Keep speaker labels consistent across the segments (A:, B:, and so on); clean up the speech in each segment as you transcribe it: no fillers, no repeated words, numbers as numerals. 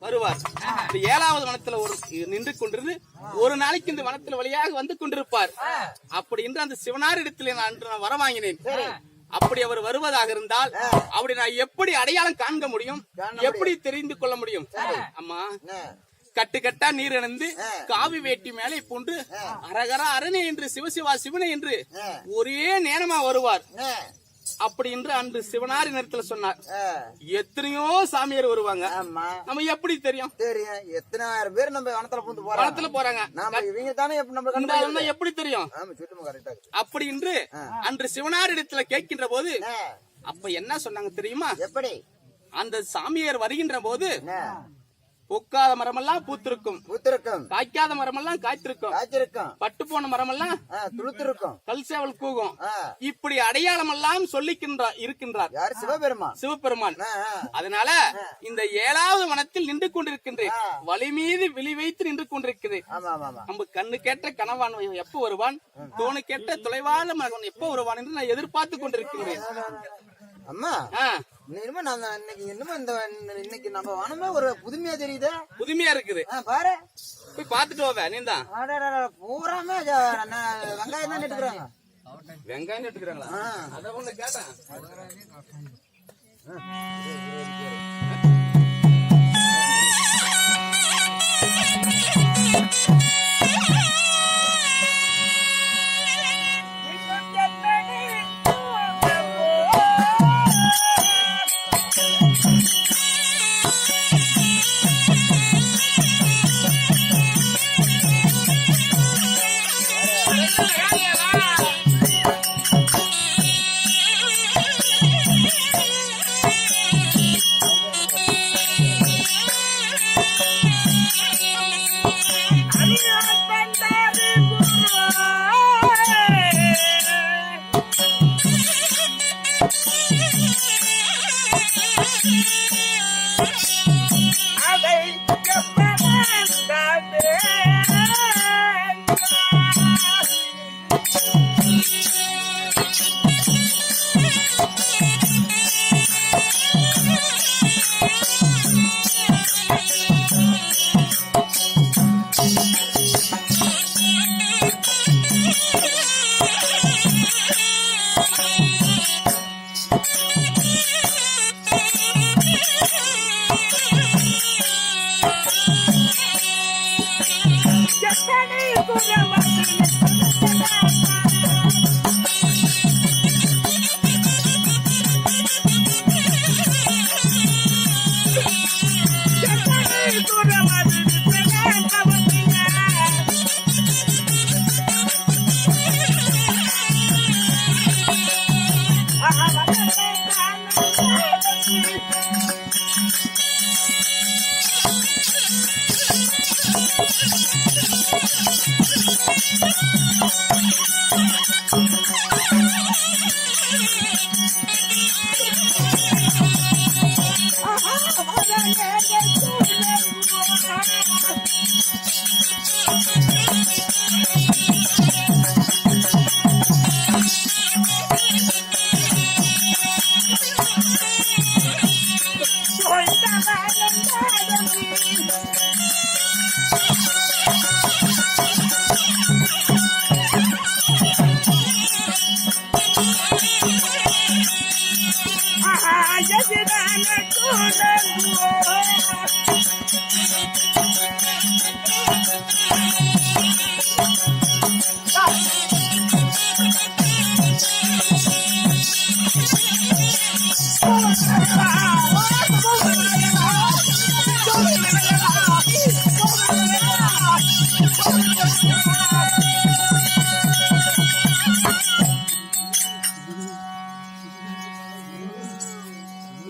A: வருவார். இந்த 7வது வனத்துல நின்று கொண்டிருந்து ஒரு நாளைக்கு இந்த வனத்துல வழியாக வந்து கொண்டிருப்பார். அப்படி என்று அந்த சிவனார் இடத்துல நான் வர வாங்கினேன். அப்படி அவர் வருவதாக இருந்தால் அப்படி நான் எப்படி அடையாளம் காண்க முடியும், எப்படி தெரிந்து கொள்ள முடியும்? அம்மா, கட்டு கட்டா நீர் இணைந்து காவி வேட்டி மேலே போன்று அரகரா அரணே என்று சிவசிவா சிவனை என்று ஒரே நேரமா வருவார். அப்படி என்று அன்று சிவனாரி நேரத்துல சொன்னார். எத்தனையோ சாமியார் வருவாங்க, நம்ம எப்படி தெரியும்?
B: எத்தனை ஆயிரம் பேர் நம்ம வனத்துல
A: போறாங்க, எப்படி தெரியும்? அப்படி என்று அன்று சிவனார் இடத்துல கேட்கின்ற போது அப்ப என்ன சொன்னாங்க தெரியுமா?
B: எப்படி?
A: அந்த சாமியார் வருகின்ற போது பூக்காத மரமெல்லாம் பூத்திருக்கும், காய்க்காத மரமெல்லாம் காய்த்திருக்கும், பட்டு போன மரமெல்லாம்
B: துளுத்திருக்கும்,
A: கல் சேவல் கூகும். இப்படி அடையாளம் எல்லாம் இருக்கின்றார் சிவபெருமான். அதனால இந்த 7வது வனத்தில் நின்று கொண்டிருக்கின்றேன், வழி மீது விழி வைத்து நின்று கொண்டிருக்கிறேன். நம்ம கண்ணு கேட்ட கனவான் எப்ப வருவான், தோணு கேட்ட தொலைவான மகன் எப்ப வருவான் என்று நான் எதிர்பார்த்து கொண்டிருக்கின்றேன்.
B: அம்மா, இன்னைக்கு நம்ம வனமே ஒரு புதுமையா தெரியுது,
A: புதுமையா இருக்குது.
B: பாரு,
A: போய் பாத்துட்டு போவ. நீதான்
B: பூராமே வெங்காயம் தான் நட்டுக்கிறாங்க.
A: வெங்காயம் நட்டுக்கிறாங்களா? அத ஒண்ணு கேட்டேன்.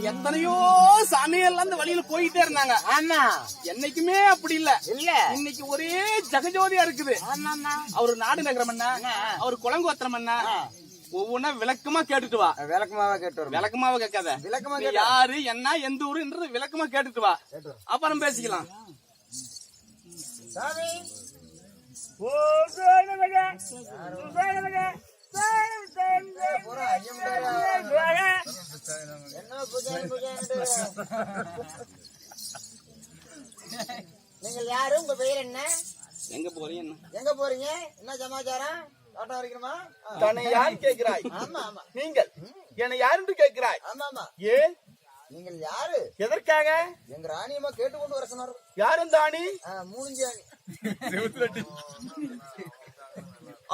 A: எத்தனையோ சாமிகள் அந்த வழியில போயிட்டே இருந்தாங்க.
B: ஆமா,
A: என்னைக்குமே அப்படி இல்ல. இன்னைக்கு ஒரே ஜெகஜோதியா இருக்குது. அவரு நாடு நகரம் என்ன, அவரு குளங்கோத்திரம் என்ன, ஒவ்வொன்னா விளக்கமா கேட்டுட்டு வா. விளக்கமாவ கேட்காத, யாரு என்ன எந்த ஊருன்றது விளக்கமா கேட்டுட்டு வா, அப்புறம் பேசிக்கலாம்.
B: யாரு? உங்க பெயர் என்ன?
A: எங்க போறீங்க?
B: எங்க போறீங்க? என்ன சமாச்சாரம்? தோட்டம் வரைக்கணுமா?
C: தன்னை யார் கேட்கிறாய்?
B: ஆமா ஆமா.
C: நீங்கள் என்னை யாருன்னு கேட்கிறாய்?
B: ஆமா ஆமா.
C: ஏன்?
B: நீங்கள் யாரு?
C: எதற்காக?
B: எங்க ராணியம்மா கேட்டுக்கொண்டு வர சொன்னார்.
C: யார் இந்த ஆணி?
B: மூணுஞ்சி ஆணி.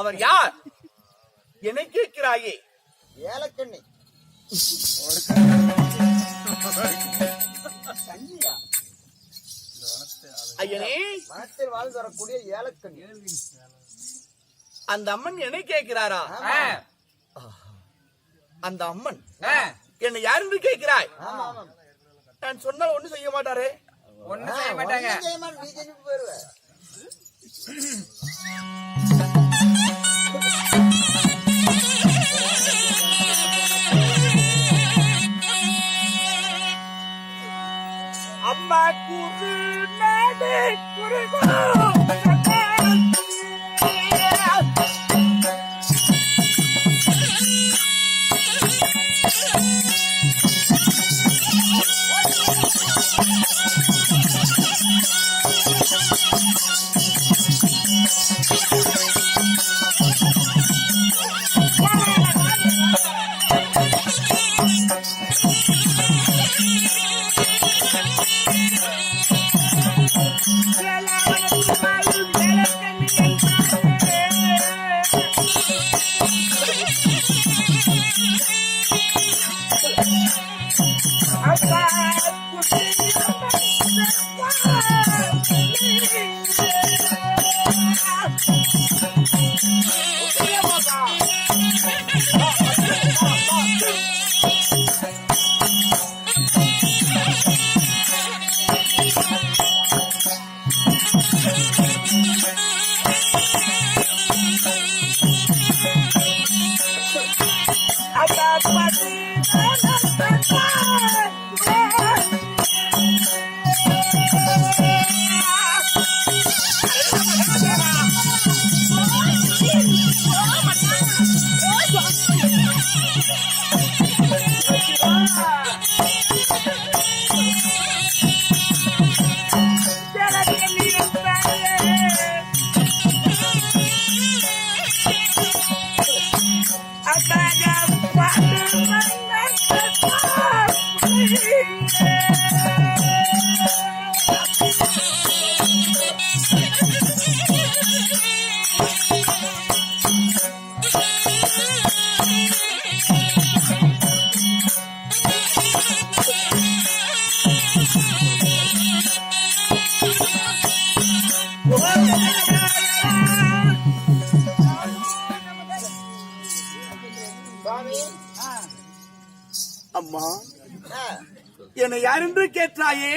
C: அவர் யார்? என்னை கேட்கிறாயே?
B: ஏலக்கண்ணி.
C: ஐயனே,
B: மனத்தில் வாழ்ந்து வரக்கூடிய ஏலக்கண்ணி.
C: அந்த அம்மன் என்னை கேட்கிறாரா? அந்த அம்மன் என்னை யாருன்னு கேட்கிறாய்?
B: ஆமா ஆமா.
C: நான் சொன்னால் ஒண்ணு செய்ய மாட்டாரே.
B: ஒண்ணும் செய்ய மாட்டாங்க. நீ செஞ்சு போயிருவ.
C: அம்மா குரு நாடு குருகோ அம்மா என்னை யாரென்று கேட்டாயே?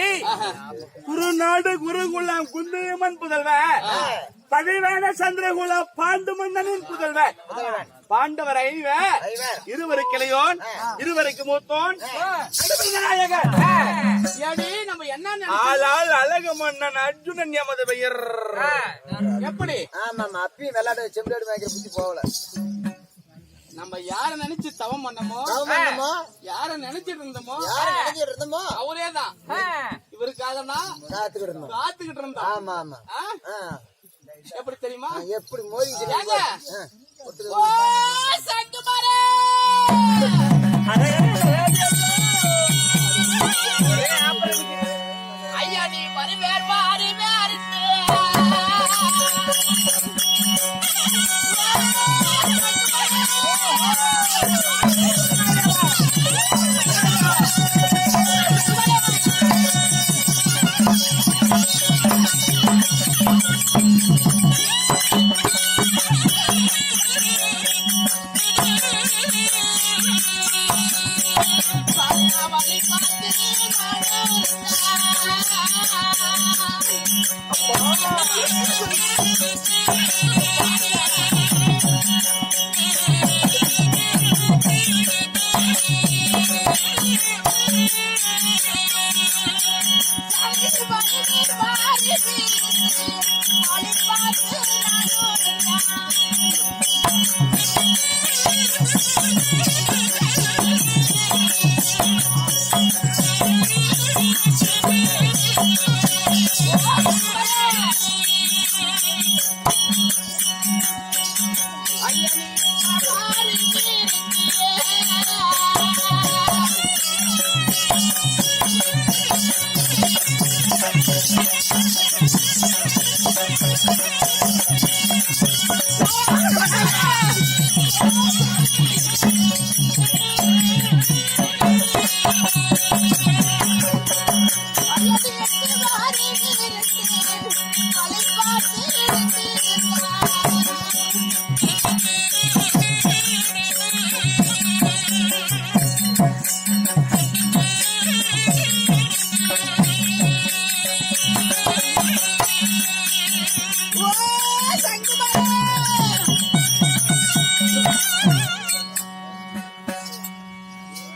C: குருநாடு குருகுலம் குந்தியம்மன் புதல்வன், பகைவேன சந்திரகுல பாண்டு மன்னனின் புதல்வன், பாண்டவர் ஐவர், இருவருக்கு இளையோன், இருவருக்கு மூத்தோன், நாயகன்.
A: நம்ம என்ன
C: ஆளால் அழகு மன்னன் அர்ஜுனன் எமது பெயர்.
A: எப்படி?
B: ஆமா ஆமா. அப்பயும் விளையாட செம்பிளாடு மேய்க்கிற புத்தி போகல.
A: நம்ம யார நினைச்சு தவம் பண்ணமோ, யார நினைச்சிட்டு இருந்தோமோ அவரேதான் இவருக்காக தான் காத்துக்கிட்டு இருந்தோம்.
B: ஆமா ஆமா.
A: எப்படி தெரியுமா?
B: எப்படி மோதி
A: ஐயா நீ வருவேர் வருவேர்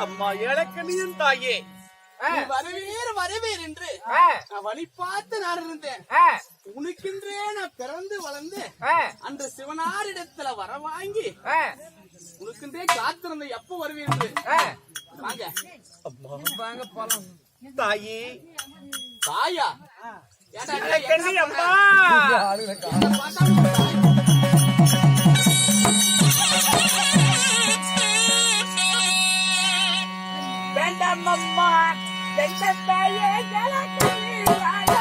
C: அம்மா ஏழக்கண்ணியின் தாயே,
A: நீ வருவீர் வருவீர் என்று நான் வழி பார்த்து நான் இருந்தேன். உனக்கென்றே நான் பிறந்து வளர்ந்து அன்று சிவனாரிடத்துல வர வாங்கி உனக்கென்றே காத்திருந்த எப்ப வருவீர் என்று. வாங்க
C: வாங்க போலாம். தாயே,
A: தாயா ஏன்டா
C: ஏழக்கண்ணி அம்மா,
A: என்ன பார்த்தாலும் ஒரு தாய்.
C: வேண்டாம் அம்மா, எந்த தாயே ஏழக்கண்ணி தாயே.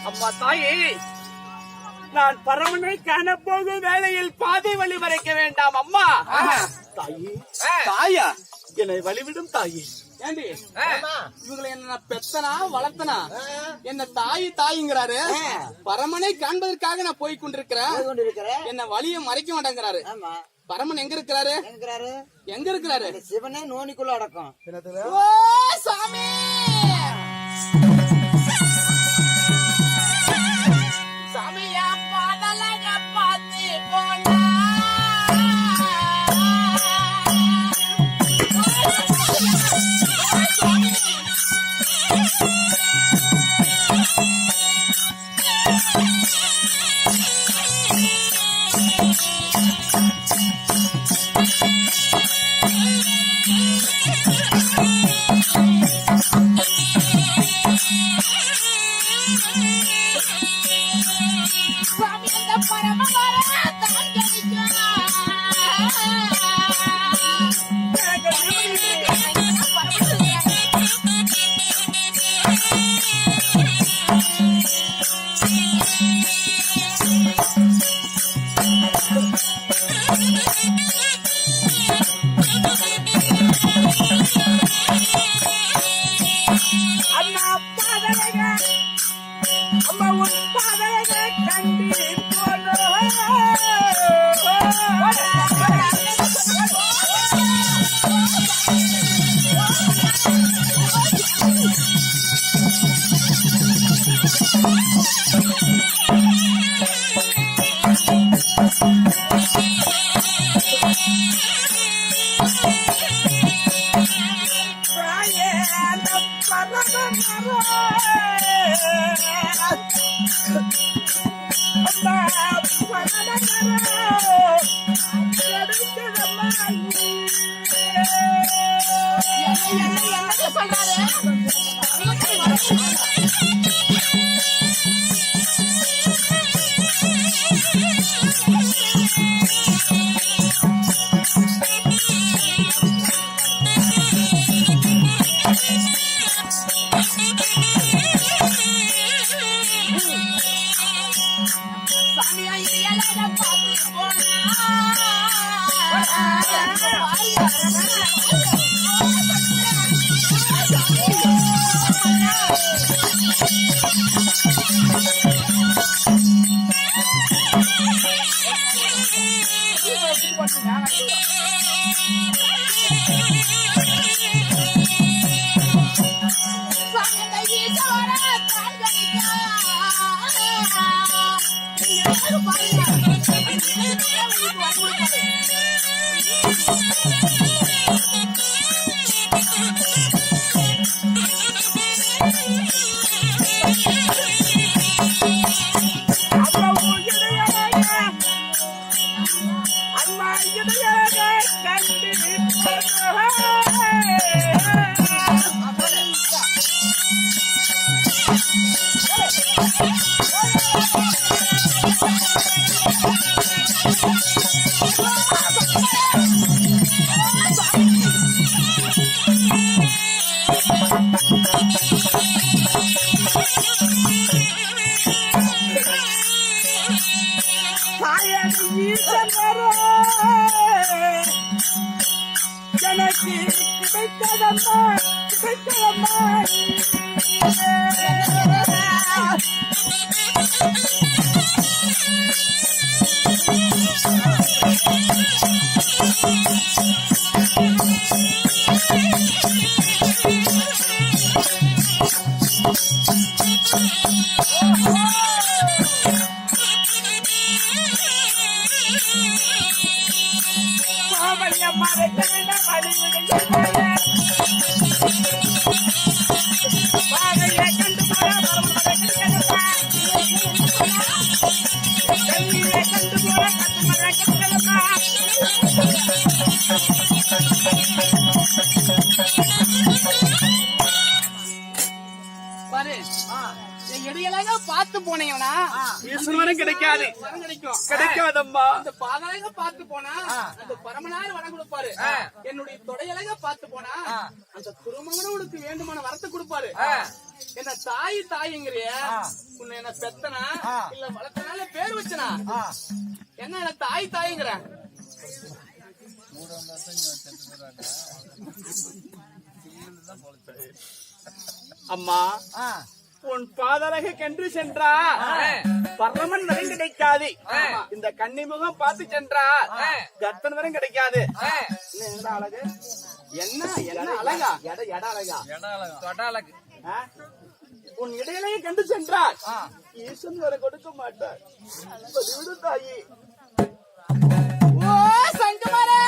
C: அம்மா தாயே, நான் பரமனை காண போகும் வேளையில் பாதை வழி மறைக்க வேண்டாம் அம்மா. தாயே, தாயா, என்னை வழிவிடும் தாயே.
A: ஏண்டி இவங்களை என்ன பெத்தனா வளர்த்தனா என்ன தாய் தாய்ங்கிறாரு. பரமனை காண்பதற்காக நான் போய் கொண்டிருக்கிறேன். என்ன வழியை மறைக்க மாட்டேங்கிறாரு. பரமன் எங்க இருக்கிறாரு? எங்க இருக்கிறாரு?
B: சிவனே நோனிக்குள்ள அடக்கம்.
A: ஓ சாமி, சாமியா பாடலக பாத்தி போனா இடையலாக பார்த்து போனீங்கன்னா
C: ஈஸ்வரன் கிடைக்காது,
A: வரம் கிடைக்கும்.
C: கிடைக்காதம்மா.
A: அந்த பாதழக பார்த்து போனா அந்த பரமனார் வரம் கொடுப்பாரு. என்னுடைய தொடையழக பார்த்து போனா அந்த திருமகனோடுக்கு வேண்டுமான வரத்தை கொடுப்பாரு. என்ன தாய் தாய்ங்கிறிய உன்னை என்ன பெத்தனா இல்ல வளர்த்தனால பேர் வச்சனா? என்ன தாய் தாய்ங்கிற?
C: அம்மா, உன் பாதலக கென்று சென்றா பரமன் வரம் கிடைக்காது. இந்த கன்னிமுகம் பார்த்து சென்றா கர்த்தன் வரம் கிடைக்காது.
A: என்ன அழகு? என்ன என்ன அழகா? எட அழகா?
C: உன் இடையிலேயே கண்டு சென்றார் ஈசன் வர கொடுக்க மாட்டார். விடு தாயி.
A: ஓ சங்கமரே,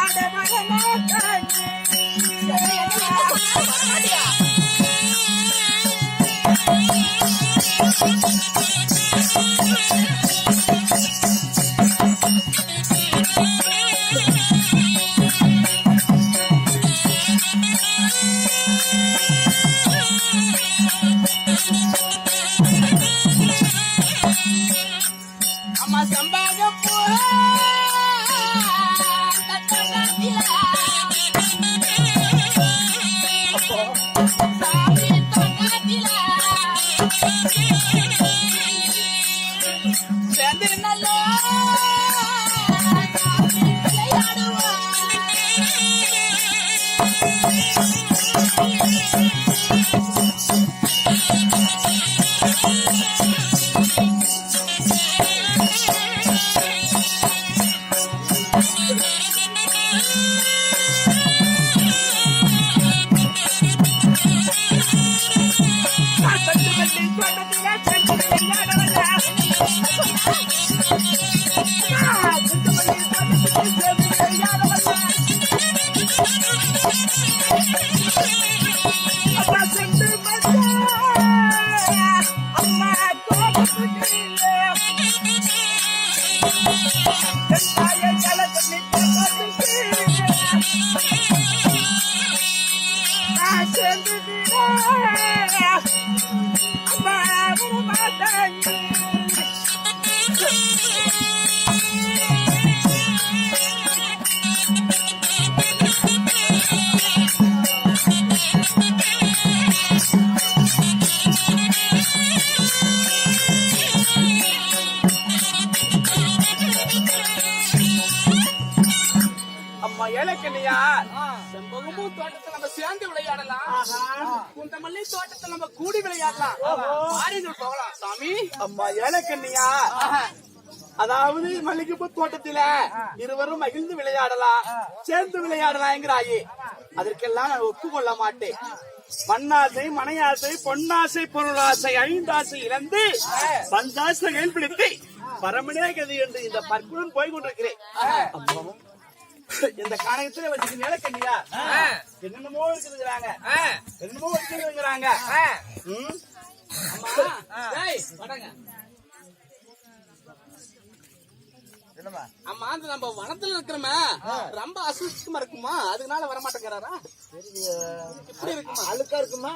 C: அடமர
A: அம்மா சம்பாக அம்மா ஏலக்கண்ணியா செம்பகமூ தோட்டத்தில் நம்ம சேர்ந்து விளையாடலாம் குந்தமல்லி தோட்டத்தில் நம்ம கூடி விளையாடலாம் மாறிகள் போகலாம் சாமி.
C: அம்மா ஏலக்கண்ணியா, அதாவது மல்லிகைப்பூ தோட்டத்தில இருவரும் மகிழ்ந்து விளையாடலாம், சேர்ந்து விளையாடலாங்கிறாயே. அதற்கெல்லாம் நான் ஒப்புக்கொள்ள மாட்டேன். மண்ணாசை, மனையாசை, பொன்னாசை, பொருளாசை, ஐந்தாசை இழந்து பந்தாசைகள் பிடித்து பரமனே கதி என்று இந்த பற்புடன் போய் கொண்டிருக்கிறேன். அம்மாவும் இந்த காரணத்துல வச்சுக்க ஏலக்கண்ணியா என்னென்னமோ இருக்குதுங்கிறாங்க, என்னமோ இருக்குதுங்கிறாங்க.
A: அம்மா அந்த நம்ம வனத்துல இருக்கிறோமே ரொம்ப அசுத்தமா இருக்குமா, அதனால வரமாட்டேங்கிறாரா?
B: அழுக்கா இருக்குமா?